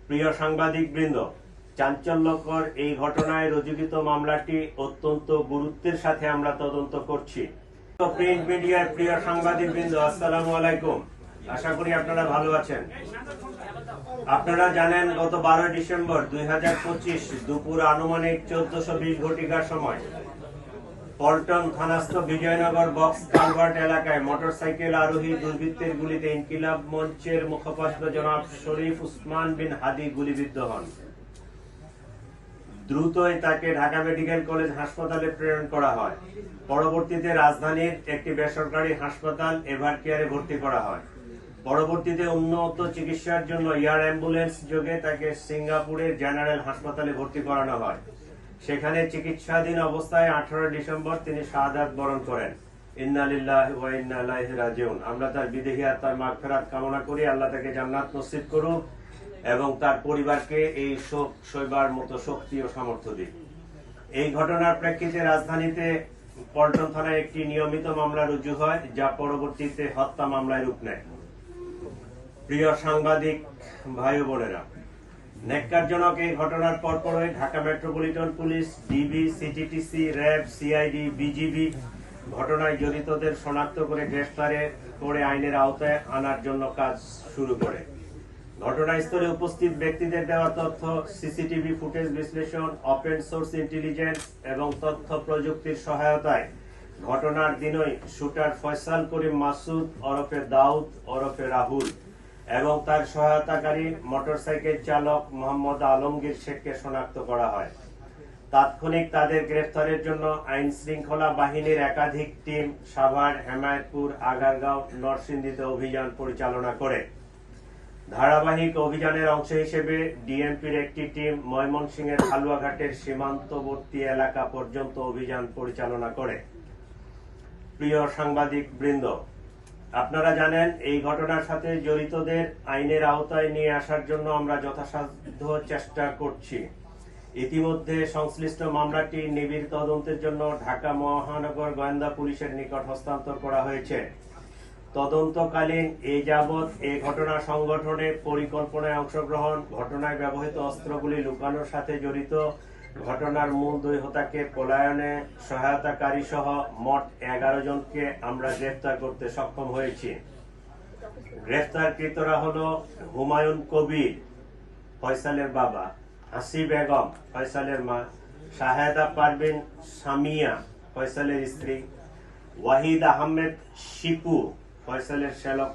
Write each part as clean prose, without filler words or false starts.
প্রিয় সাংবাদিক বৃন্দ, চাঞ্চল্যকর এই ঘটনায় রুজুকৃত মামলাটি অত্যন্ত গুরুত্বের সাথে আমরা তদন্ত করছি। প্রিন্ট মিডিয়ার প্রিয় সাংবাদিক বৃন্দ, আসসালামু আলাইকুম। আশা করি আপনারা ভালো আছেন। আপনারা জানেন, গত 12 ডিসেম্বর 2025 দুপুর আনুমানিক 14:20 ঘটিকার সময় পল্টন থানাস্থ বিজয়নগর বক্স কালভার্ট এলাকায় মোটরসাইকেল আরোহী দুর্বৃত্তের গুলিতে ইনকিলাব মঞ্চের মুখপাত্র জনাব শরীফ উসমান বিন হাদি গুলিবিদ্ধ হন। দ্রুতই তাকে ঢাকা মেডিকেল কলেজ হাসপাতালে প্রেরণ করা হয়। পরবর্তীতে রাজধানীর একটি বেসরকারি হাসপাতাল এভারকেয়ারে ভর্তি করা হয়। পরবর্তীতে উন্নত চিকিৎসার জন্য এয়ার অ্যাম্বুলেন্স যোগে তাকে সিঙ্গাপুরের জেনারেল হাসপাতালে ভর্তি করানো হয়। সেখানে চিকিৎসাধীন অবস্থায় 18 ডিসেম্বর তিনি শাহাদাত বরণ করেন। ইন্না লিল্লাহি ওয়া ইন্না ইলাইহি রাজিউন। আমরা তার বিদেহী আত্মার মাগফিরাত কামনা করি। আল্লাহ তাকে জান্নাত নসিব করুক এবং তার পরিবারকে এই শোক সইবার মতো শক্তি ও সামর্থ্য দিক। এই ঘটনার প্রেক্ষিতে রাজধানীতে পল্টন থানায় একটি নিয়মিত মামলা রুজু হয়, যা পরবর্তীতে হত্যা মামলায় রূপ নেয়। প্রিয় সাংবাদিক ভাই বোনেরা, ন্যাক্কারজনক এই ঘটনার পরপরই Dhaka metropolitan police, DB, CTTC, RAB, CID, BGB ঘটনায় জড়িতদের শনাক্ত করে গ্রেফতারে করে আইনের আওতায় আনার জন্য কাজ শুরু করে। ঘটনাস্থলে উপস্থিত ব্যক্তিদের দেওয়া তথ্য, সিসিটিভি ফুটেজ বিশ্লেষণ, ওপেন সোর্স ইন্টেলিজেন্স এবং তথ্য প্রযুক্তির সহায়তায় ঘটনার দিনই শুটার ফয়সাল করিম মাসুদ ওরফে দাউদ ওরফে রাহুল এবং তার সহায়তাকারী মোটরসাইকেল চালক মোহাম্মদ আলমগীর শেখকে শনাক্ত করা হয়। তাৎক্ষণিক তাদের গ্রেফতারের জন্য আইন শৃঙ্খলা বাহিনীর একাধিক টিম সাভার, হেমায়তপুর, আগারগাঁও, নরসিংদীতে অভিযান পরিচালনা করে। ধারাবাহিক অভিযানের অংশ হিসেবে ডিএমপির একটি টিম ময়মনসিংহের হালুয়াঘাটের সীমান্তবর্তী এলাকা পর্যন্ত অভিযান পরিচালনা করে। প্রিয় সাংবাদিক বৃন্দ, আপনারা জানেন, এই ঘটনার সাথে জড়িতদের আইনের আওতায় নিয়ে আসার জন্য আমরা যথাসাধ্য চেষ্টা করছি। ইতিমধ্যে সংশ্লিষ্ট মামলাটি নিবিড় তদন্তের জন্য ঢাকা মহানগর গোয়েন্দা পুলিশের নিকট হস্তান্তর করা হয়েছে। তদন্তকালীন এই যাবৎ এই ঘটনা সংগঠনে পরিকল্পনায় অংশগ্রহণ, ঘটনায় ব্যবহৃত অস্ত্রগুলি লুকানোর সাথে জড়িত, ঘটনার মূল দুই হোতাকে পলায়নে সহায়তাকারী সহ মোট 11 জনকে আমরা গ্রেফতার করতে সক্ষম হয়েছি। গ্রেফতারকৃতরা হলো হুমায়ুন কবির, ফয়সালের বাবা; হাসি বেগম, ফয়সালের মা; শাহেদা পারভিন সামিয়া, ফয়সালের স্ত্রী; ওয়াহিদ আহমেদ শিপু, ফয়সালের শ্যালক;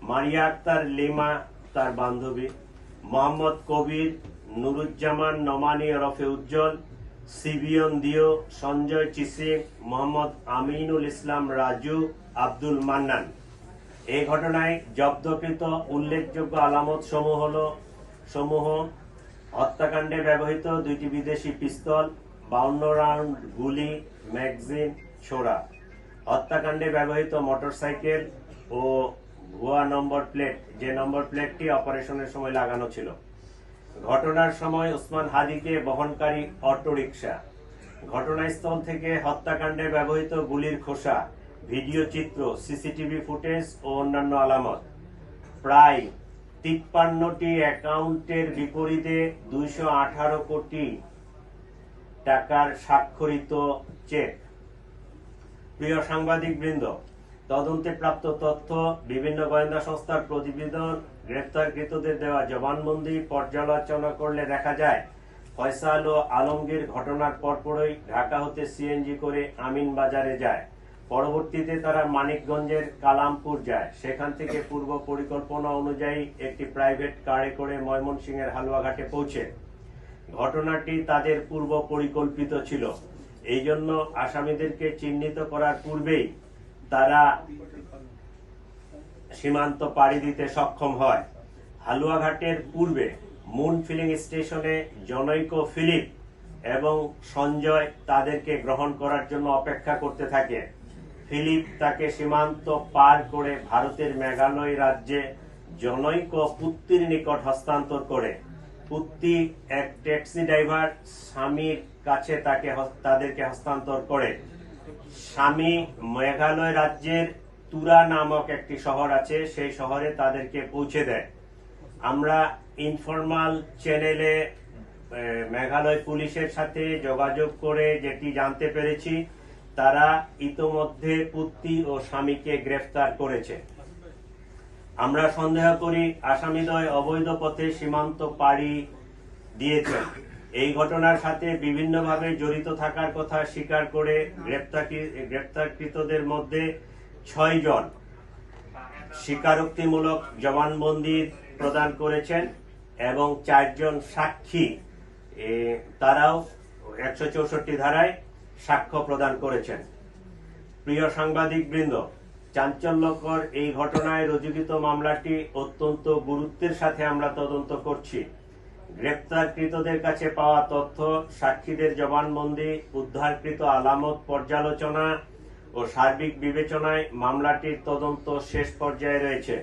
মারিয়া আক্তার লিমা, তার বান্ধবী; মোহাম্মদ কবির, নুরুজ্জামান নোমানী ওরফে উজ্জ্বল, সিবিয়ন দিও, সঞ্জয় চিসি, মোহাম্মদ আমিনুল ইসলাম রাজু, আব্দুল মান্নান। এই ঘটনায় জব্দকৃত উল্লেখযোগ্য আলামত সমূহ: হত্যাকাণ্ডে ব্যবহৃত 2টি বিদেশি পিস্তল, 52 রাউন্ড গুলি, ম্যাগাজিন, ছোরা; হত্যাকাণ্ডে ব্যবহৃত মোটরসাইকেল ও ভুয়া নম্বর প্লেট, যে নম্বর প্লেটটি অপারেশনের সময় লাগানো ছিল; ঘটনার সময় ওসমান হাদিকে বহনকারী অটোরিকশা; ঘটনাস্থল থেকে হত্যাকাণ্ডে ব্যবহৃত গুলির খোসা, ভিডিও চিত্র, সিসিটিভি ফুটেজ ও অন্যান্য আলামত; প্রায় 53টি অ্যাকাউন্টের বিপরীতে 218 কোটি টাকার স্বাক্ষরিত চেক। প্রিয় সাংবাদিক বৃন্দ, তদন্তে প্রাপ্ত তথ্য, বিভিন্ন গোয়েন্দা সংস্থার প্রতিবেদন, গ্রেফতারকৃতদের দেওয়া জবানবন্দি পর্যালোচনা করলে দেখা যায়, ফয়সাল ও আলমগীর ঘটনার পরপরই ঢাকা হতে সিএনজি করে আমিন বাজারে যায়। পরবর্তীতে তারা মানিকগঞ্জের কালামপুর যায়। সেখান থেকে পূর্ব পরিকল্পনা অনুযায়ী একটি প্রাইভেট কারে করে ময়মনসিংহের হালুয়াঘাটে পৌঁছে। ঘটনাটি তাদের পূর্ব পরিকল্পিত ছিল। এই জন্য আসামিদেরকে চিহ্নিত করার পূর্বেই তারা সীমান্ত পাড়ি দিতে সক্ষম হয়। হালুয়াঘাটের পূর্বে মুন ফিলিং স্টেশনে জনৈক ফিলিপ এবং সঞ্জয় তাদেরকে গ্রহণ করার জন্য অপেক্ষা করতে থাকে। ফিলিপ তাকে সীমান্ত পার করে ভারতের মেঘালয় রাজ্যে জনৈক পুত্তির নিকট হস্তান্তর করে। পুত্তি এক ট্যাক্সি ড্রাইভার স্বামীর কাছে তাদেরকে হস্তান্তর করে। স্বামী মেঘালয় রাজ্যের তুরা নামক একটি শহর আছে, সেই শহরে তাদেরকে পৌঁছে দেয়। আমরা ইনফরমাল চ্যানেলে মেঘালয় পুলিশের সাথে যোগাযোগ করে যেটি জানতে পেরেছি, তারা ইতোমধ্যে পুত্রী ও স্বামীকে গ্রেফতার করেছে। আমরা সন্দেহ করি আসামিদ্বয় অবৈধ পথে সীমান্ত পাড়ি দিয়েছেন। এই ঘটনার সাথে বিভিন্নভাবে জড়িত থাকার কথা স্বীকার করে গ্রেফতারকৃতদের মধ্যে 6 জন স্বীকারোক্তিমূলক জবানবন্দি প্রদান করেছেন এবং 4 জন সাক্ষী তারাও 164 ধারায় সাক্ষ্য প্রদান করেছেন। প্রিয় সাংবাদিক বৃন্দ, চাঞ্চল্যকর এই ঘটনায় রুজুকৃত মামলাটি অত্যন্ত গুরুত্বের সাথে আমরা তদন্ত করছি। গ্রেপ্তারকৃতদের কাছে পাওয়া তথ্য, সাক্ষীদের জবানবন্দি, উদ্ধারকৃত আলামত পর্যালোচনা ও সার্বিক বিবেচনায় মামলাটির তদন্ত শেষ পর্যায়ে রয়েছে।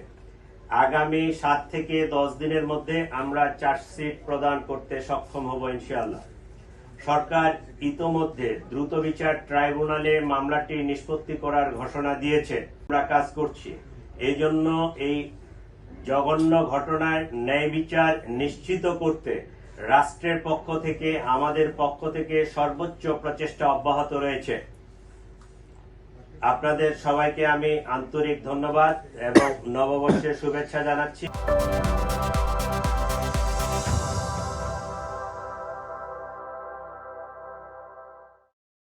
আগামী 7 থেকে 10 দিনের মধ্যে আমরা চার্জশিট প্রদান করতে সক্ষম হব ইনশাআল্লাহ। সরকার ইতোমধ্যে দ্রুত বিচার ট্রাইব্যুনালে মামলাটি নিষ্পত্তি করার ঘোষণা দিয়েছে। আমরা কাজ করছি। এই জন্য এই জঘন্য ঘটনার ন্যায় বিচার নিশ্চিত করতে রাষ্ট্রের পক্ষ থেকে, আমাদের পক্ষ থেকে সর্বোচ্চ প্রচেষ্টা অব্যাহত রয়েছে। আপনাদের সবাইকে আমি আন্তরিক ধন্যবাদ এবং নববর্ষের শুভেচ্ছা জানাচ্ছি।